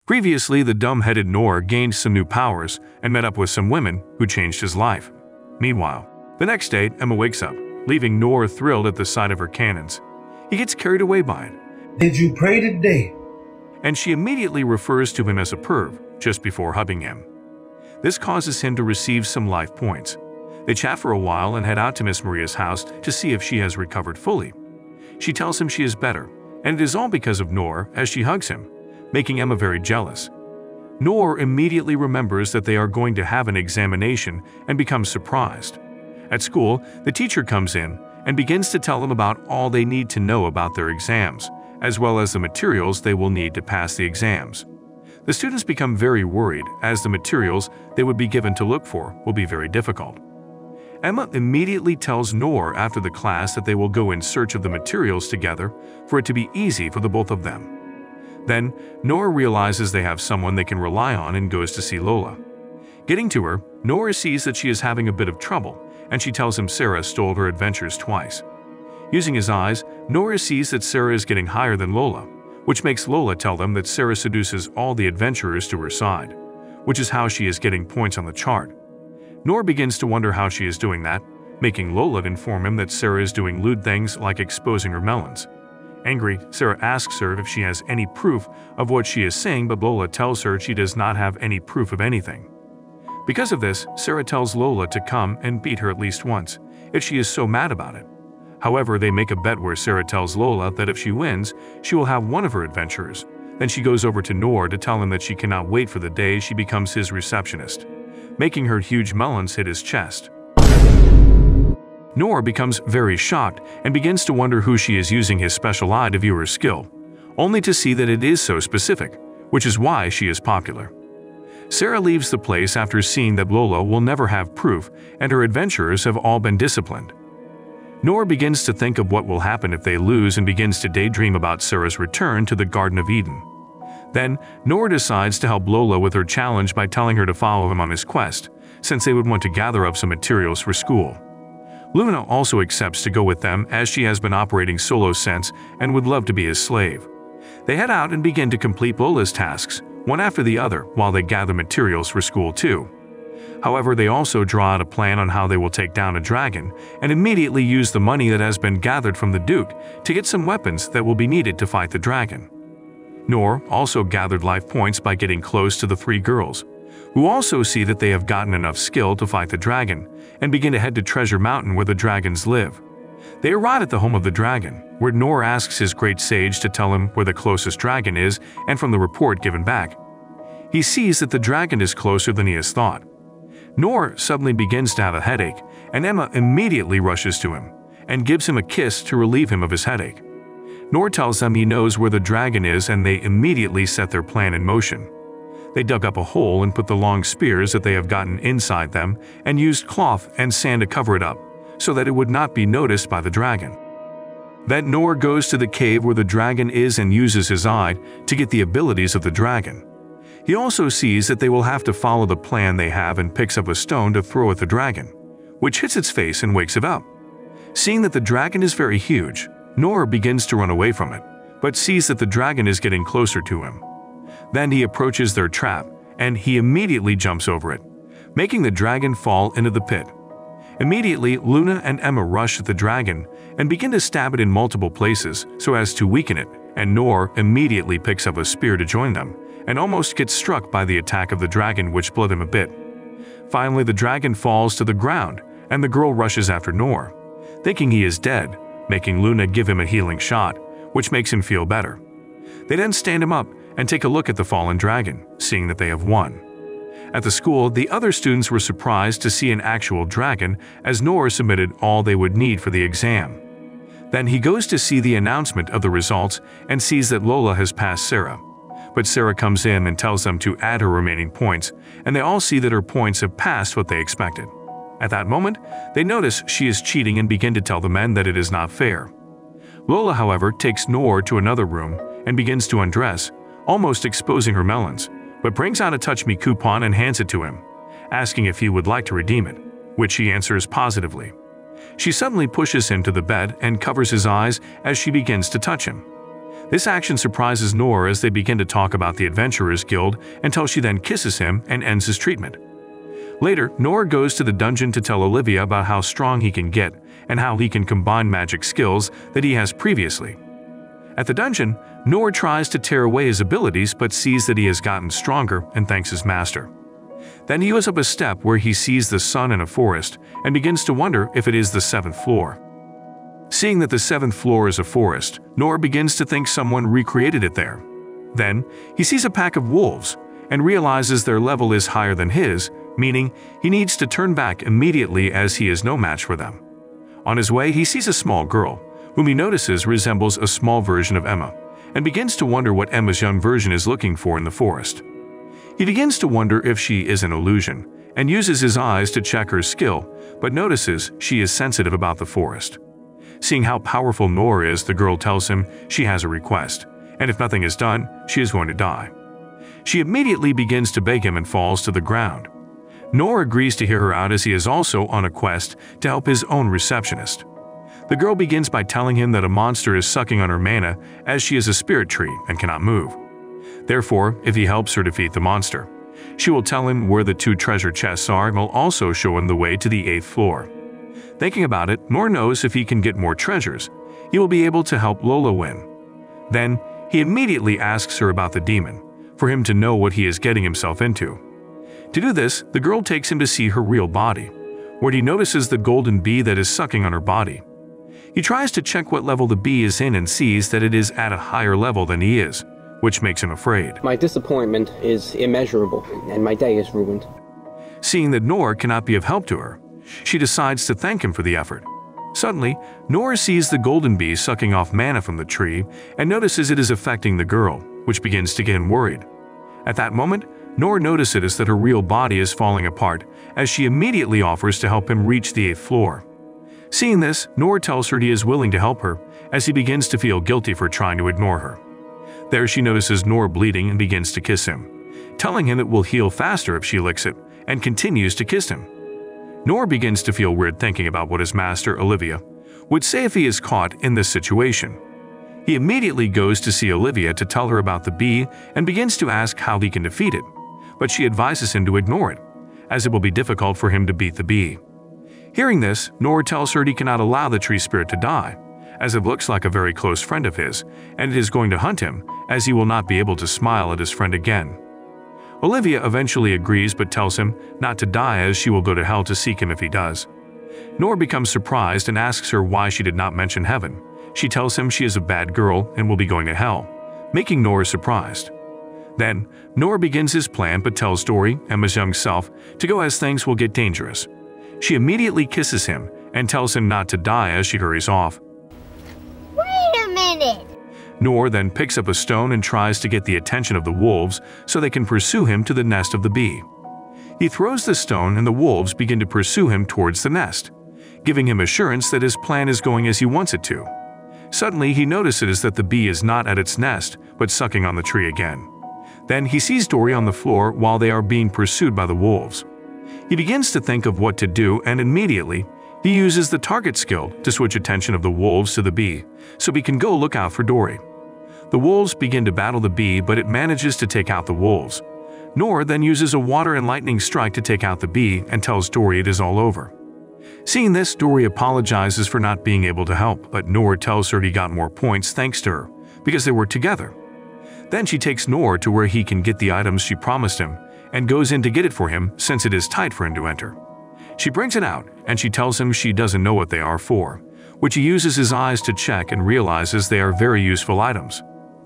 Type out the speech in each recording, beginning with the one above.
Previously, the dumb-headed Noor gained some new powers and met up with some women who changed his life. Meanwhile, the next day, Emma wakes up, leaving Noor thrilled at the sight of her cannons. He gets carried away by it. Did you pray today? And she immediately refers to him as a perv just before hugging him. This causes him to receive some life points. They chat for a while and head out to Miss Maria's house to see if she has recovered fully. She tells him she is better, and it is all because of Noor as she hugs him, making Emma very jealous. Noor immediately remembers that they are going to have an examination and becomes surprised. At school, the teacher comes in and begins to tell them about all they need to know about their exams, as well as the materials they will need to pass the exams. The students become very worried as the materials they would be given to look for will be very difficult. Emma immediately tells Noor after the class that they will go in search of the materials together for it to be easy for the both of them. Then, Noor realizes they have someone they can rely on and goes to see Lola. Getting to her, Noor sees that she is having a bit of trouble, and she tells him Sarah stole her adventures twice. Using his eyes, Noor sees that Sarah is getting higher than Lola, which makes Lola tell them that Sarah seduces all the adventurers to her side, which is how she is getting points on the chart. Noor begins to wonder how she is doing that, making Lola inform him that Sarah is doing lewd things like exposing her melons. Angry, Sarah asks her if she has any proof of what she is saying, but Lola tells her she does not have any proof of anything. Because of this, Sarah tells Lola to come and beat her at least once, if she is so mad about it. However, they make a bet where Sarah tells Lola that if she wins, she will have one of her adventures. Then she goes over to Noor to tell him that she cannot wait for the day she becomes his receptionist, making her huge melons hit his chest. Noor becomes very shocked and begins to wonder who she is using his special eye to view her skill, only to see that it is so specific, which is why she is popular. Sarah leaves the place after seeing that Lola will never have proof and her adventurers have all been disciplined. Noor begins to think of what will happen if they lose and begins to daydream about Sarah's return to the Garden of Eden. Then, Noor decides to help Lola with her challenge by telling her to follow him on his quest, since they would want to gather up some materials for school. Luna also accepts to go with them as she has been operating solo since and would love to be his slave. They head out and begin to complete Lola's tasks, one after the other, while they gather materials for school too. However, they also draw out a plan on how they will take down a dragon and immediately use the money that has been gathered from the Duke to get some weapons that will be needed to fight the dragon. Noor also gathered life points by getting close to the three girls, who also see that they have gotten enough skill to fight the dragon and begin to head to Treasure Mountain where the dragons live. They arrive at the home of the dragon, where Noor asks his great sage to tell him where the closest dragon is, and from the report given back, he sees that the dragon is closer than he has thought. Noor suddenly begins to have a headache, and Emma immediately rushes to him and gives him a kiss to relieve him of his headache. Noor tells them he knows where the dragon is, and they immediately set their plan in motion. They dug up a hole and put the long spears that they have gotten inside them and used cloth and sand to cover it up, so that it would not be noticed by the dragon. Then Noor goes to the cave where the dragon is and uses his eye to get the abilities of the dragon. He also sees that they will have to follow the plan they have and picks up a stone to throw at the dragon, which hits its face and wakes it up. Seeing that the dragon is very huge, Noor begins to run away from it, but sees that the dragon is getting closer to him. Then he approaches their trap, and he immediately jumps over it, making the dragon fall into the pit. Immediately, Luna and Emma rush at the dragon and begin to stab it in multiple places so as to weaken it, and Noor immediately picks up a spear to join them, and almost gets struck by the attack of the dragon, which bled him a bit. Finally, the dragon falls to the ground, and the girl rushes after Noor, thinking he is dead, making Luna give him a healing shot, which makes him feel better. They then stand him up and take a look at the fallen dragon, seeing that they have won. At the school, the other students were surprised to see an actual dragon, as Noor submitted all they would need for the exam. Then he goes to see the announcement of the results and sees that Lola has passed Sarah. But Sarah comes in and tells them to add her remaining points, and they all see that her points have passed what they expected. At that moment, they notice she is cheating and begin to tell the men that it is not fair. Lola, however, takes Noor to another room and begins to undress, almost exposing her melons, but brings out a Touch Me coupon and hands it to him, asking if he would like to redeem it, which he answers positively. She suddenly pushes him to the bed and covers his eyes as she begins to touch him. This action surprises Noor as they begin to talk about the Adventurers Guild until she then kisses him and ends his treatment. Later, Noor goes to the dungeon to tell Olivia about how strong he can get and how he can combine magic skills that he has previously. At the dungeon, Noor tries to tear away his abilities but sees that he has gotten stronger and thanks his master. Then he goes up a step where he sees the sun in a forest and begins to wonder if it is the 7th floor. Seeing that the 7th floor is a forest, Noor begins to think someone recreated it there. Then, he sees a pack of wolves and realizes their level is higher than his, meaning he needs to turn back immediately as he is no match for them. On his way, he sees a small girl, whom he notices resembles a small version of Emma, and begins to wonder what Emma's young version is looking for in the forest. He begins to wonder if she is an illusion, and uses his eyes to check her skill, but notices she is sensitive about the forest. Seeing how powerful Noor is, the girl tells him she has a request, and if nothing is done, she is going to die. She immediately begins to beg him and falls to the ground. Noor agrees to hear her out as he is also on a quest to help his own receptionist. The girl begins by telling him that a monster is sucking on her mana as she is a spirit tree and cannot move. Therefore, if he helps her defeat the monster, she will tell him where the 2 treasure chests are and will also show him the way to the 8th floor. Thinking about it, Noor knows if he can get more treasures, he will be able to help Lola win. Then, he immediately asks her about the demon, for him to know what he is getting himself into. To do this, the girl takes him to see her real body, where he notices the golden bee that is sucking on her body. He tries to check what level the bee is in and sees that it is at a higher level than he is, which makes him afraid. My disappointment is immeasurable, and my day is ruined. Seeing that Noor cannot be of help to her, she decides to thank him for the effort. Suddenly, Noor sees the golden bee sucking off mana from the tree and notices it is affecting the girl, which begins to get him worried. At that moment, Noor notices that her real body is falling apart as she immediately offers to help him reach the 8th floor. Seeing this, Noor tells her he is willing to help her as he begins to feel guilty for trying to ignore her. There she notices Noor bleeding and begins to kiss him, telling him it will heal faster if she licks it, and continues to kiss him. Noor begins to feel weird thinking about what his master, Olivia, would say if he is caught in this situation. He immediately goes to see Olivia to tell her about the bee and begins to ask how he can defeat it, but she advises him to ignore it, as it will be difficult for him to beat the bee. Hearing this, Noor tells her he cannot allow the tree spirit to die, as it looks like a very close friend of his, and it is going to hunt him, as he will not be able to smile at his friend again. Olivia eventually agrees but tells him not to die as she will go to hell to seek him if he does. Noor becomes surprised and asks her why she did not mention heaven. She tells him she is a bad girl and will be going to hell, making Noor surprised. Then, Noor begins his plan but tells Dory, Emma's young self, to go as things will get dangerous. She immediately kisses him and tells him not to die as she hurries off. Wait a minute! Noor then picks up a stone and tries to get the attention of the wolves so they can pursue him to the nest of the bee. He throws the stone and the wolves begin to pursue him towards the nest, giving him assurance that his plan is going as he wants it to. Suddenly, he notices that the bee is not at its nest, but sucking on the tree again. Then he sees Dory on the floor while they are being pursued by the wolves. He begins to think of what to do and immediately, he uses the target skill to switch attention of the wolves to the bee, so he can go look out for Dory. The wolves begin to battle the bee, but it manages to take out the wolves. Noor then uses a water and lightning strike to take out the bee and tells Dory it is all over. Seeing this, Dory apologizes for not being able to help, but Noor tells her he got more points thanks to her, because they were together. Then she takes Noor to where he can get the items she promised him, and goes in to get it for him since it is tight for him to enter. She brings it out, and she tells him she doesn't know what they are for, which he uses his eyes to check and realizes they are very useful items.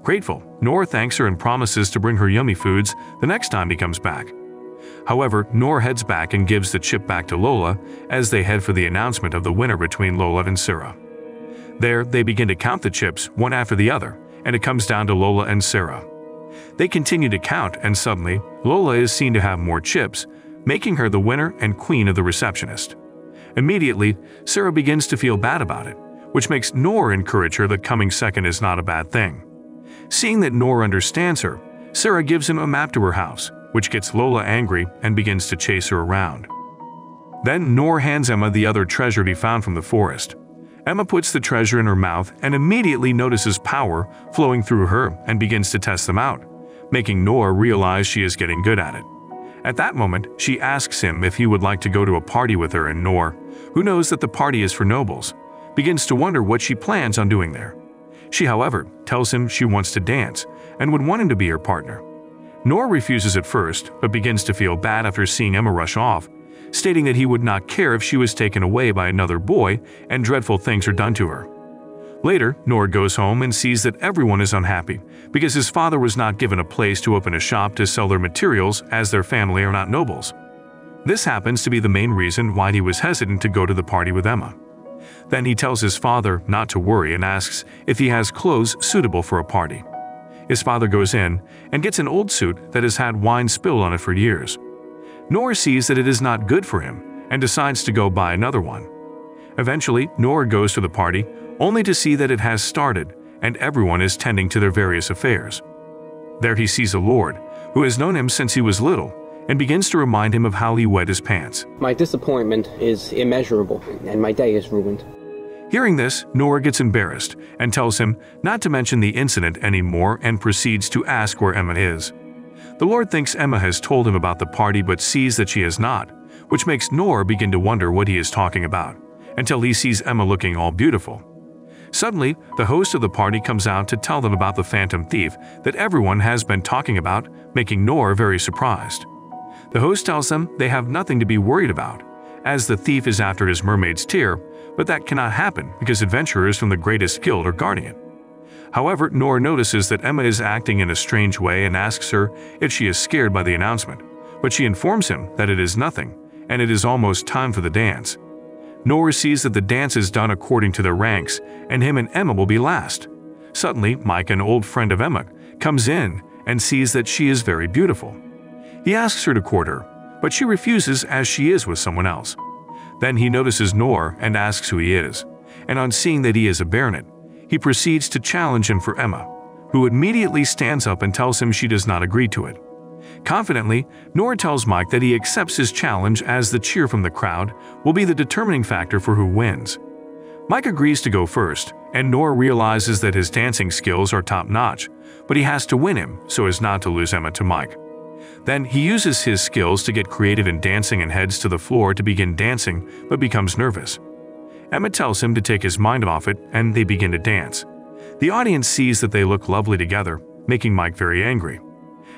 Grateful, Noor thanks her and promises to bring her yummy foods the next time he comes back. However, Noor heads back and gives the chip back to Lola as they head for the announcement of the winner between Lola and Sarah. There, they begin to count the chips one after the other, and it comes down to Lola and Sarah. They continue to count, and suddenly, Lola is seen to have more chips, making her the winner and queen of the receptionist. Immediately, Sarah begins to feel bad about it, which makes Noor encourage her that coming second is not a bad thing. Seeing that Noor understands her, Sarah gives him a map to her house, which gets Lola angry and begins to chase her around. Then Noor hands Emma the other treasure he found from the forest. Emma puts the treasure in her mouth and immediately notices power flowing through her and begins to test them out, making Noor realize she is getting good at it. At that moment, she asks him if he would like to go to a party with her, and Noor, who knows that the party is for nobles, begins to wonder what she plans on doing there. She, however, tells him she wants to dance and would want him to be her partner. Noor refuses at first, but begins to feel bad after seeing Emma rush off, stating that he would not care if she was taken away by another boy and dreadful things are done to her. Later, Noor goes home and sees that everyone is unhappy because his father was not given a place to open a shop to sell their materials as their family are not nobles. This happens to be the main reason why he was hesitant to go to the party with Emma. Then he tells his father not to worry and asks if he has clothes suitable for a party. His father goes in and gets an old suit that has had wine spilled on it for years. Noor sees that it is not good for him and decides to go buy another one. Eventually, Noor goes to the party only to see that it has started and everyone is tending to their various affairs. There he sees a lord who has known him since he was little and begins to remind him of how he wet his pants. My disappointment is immeasurable, and my day is ruined. Hearing this, Noor gets embarrassed and tells him not to mention the incident anymore and proceeds to ask where Emma is. The Lord thinks Emma has told him about the party but sees that she has not, which makes Noor begin to wonder what he is talking about, until he sees Emma looking all beautiful. Suddenly, the host of the party comes out to tell them about the phantom thief that everyone has been talking about, making Noor very surprised. The host tells them they have nothing to be worried about, as the thief is after his mermaid's tear, but that cannot happen because adventurers from the greatest guild are guarding it. However, Noor notices that Emma is acting in a strange way and asks her if she is scared by the announcement, but she informs him that it is nothing, and it is almost time for the dance. Noor sees that the dance is done according to their ranks, and him and Emma will be last. Suddenly, Mike, an old friend of Emma, comes in and sees that she is very beautiful. He asks her to court her, but she refuses as she is with someone else. Then he notices Noor and asks who he is, and on seeing that he is a baronet, he proceeds to challenge him for Emma, who immediately stands up and tells him she does not agree to it. Confidently, Noor tells Mike that he accepts his challenge as the cheer from the crowd will be the determining factor for who wins. Mike agrees to go first, and Noor realizes that his dancing skills are top-notch, but he has to win him so as not to lose Emma to Mike. Then he uses his skills to get creative in dancing and heads to the floor to begin dancing, but becomes nervous. Emma tells him to take his mind off it, and they begin to dance. The audience sees that they look lovely together, making Mike very angry.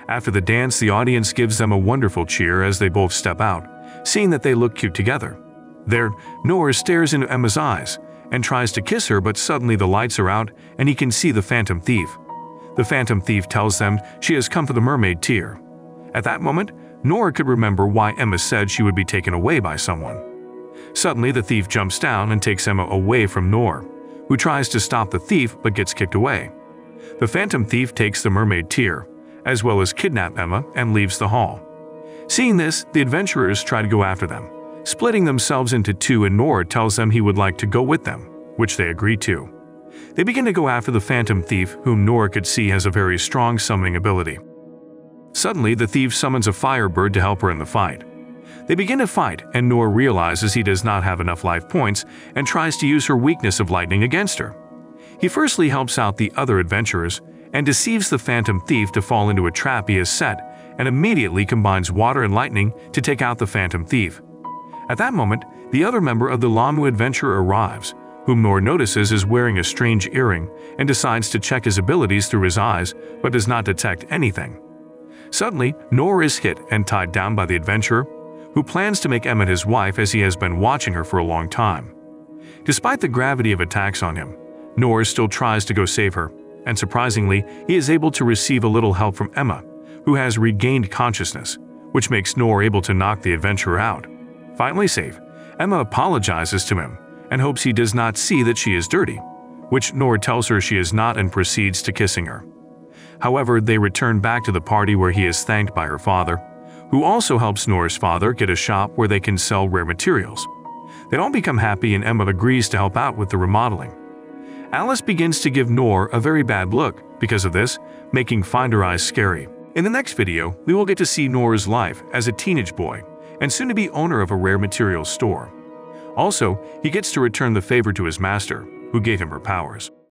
After the dance, the audience gives them a wonderful cheer as they both step out, seeing that they look cute together. There, Noor stares into Emma's eyes and tries to kiss her, but suddenly the lights are out and he can see the phantom thief. The phantom thief tells them she has come for the mermaid tear. At that moment, Noor could remember why Emma said she would be taken away by someone. Suddenly, the thief jumps down and takes Emma away from Noor, who tries to stop the thief but gets kicked away. The phantom thief takes the mermaid tear, as well as kidnap Emma, and leaves the hall. Seeing this, the adventurers try to go after them, splitting themselves into two, and Noor tells them he would like to go with them, which they agree to. They begin to go after the phantom thief, whom Noor could see has a very strong summoning ability. Suddenly, the thief summons a firebird to help her in the fight. They begin to fight, and Noor realizes he does not have enough life points and tries to use her weakness of lightning against her. He firstly helps out the other adventurers and deceives the phantom thief to fall into a trap he has set, and immediately combines water and lightning to take out the phantom thief. At that moment, the other member of the Lamu adventure arrives, whom Noor notices is wearing a strange earring and decides to check his abilities through his eyes but does not detect anything. Suddenly, Noor is hit and tied down by the adventurer, who plans to make Emma his wife as he has been watching her for a long time. Despite the gravity of attacks on him, Noor still tries to go save her, and surprisingly, he is able to receive a little help from Emma, who has regained consciousness, which makes Noor able to knock the adventurer out. Finally safe, Emma apologizes to him and hopes he does not see that she is dirty, which Noor tells her she is not and proceeds to kissing her. However, they return back to the party where he is thanked by her father, who also helps Noor's father get a shop where they can sell rare materials. They all become happy and Emma agrees to help out with the remodeling. Alice begins to give Noor a very bad look because of this, making Find Her Eyes scary. In the next video, we will get to see Noor's life as a teenage boy and soon-to-be owner of a rare materials store. Also, he gets to return the favor to his master, who gave him her powers.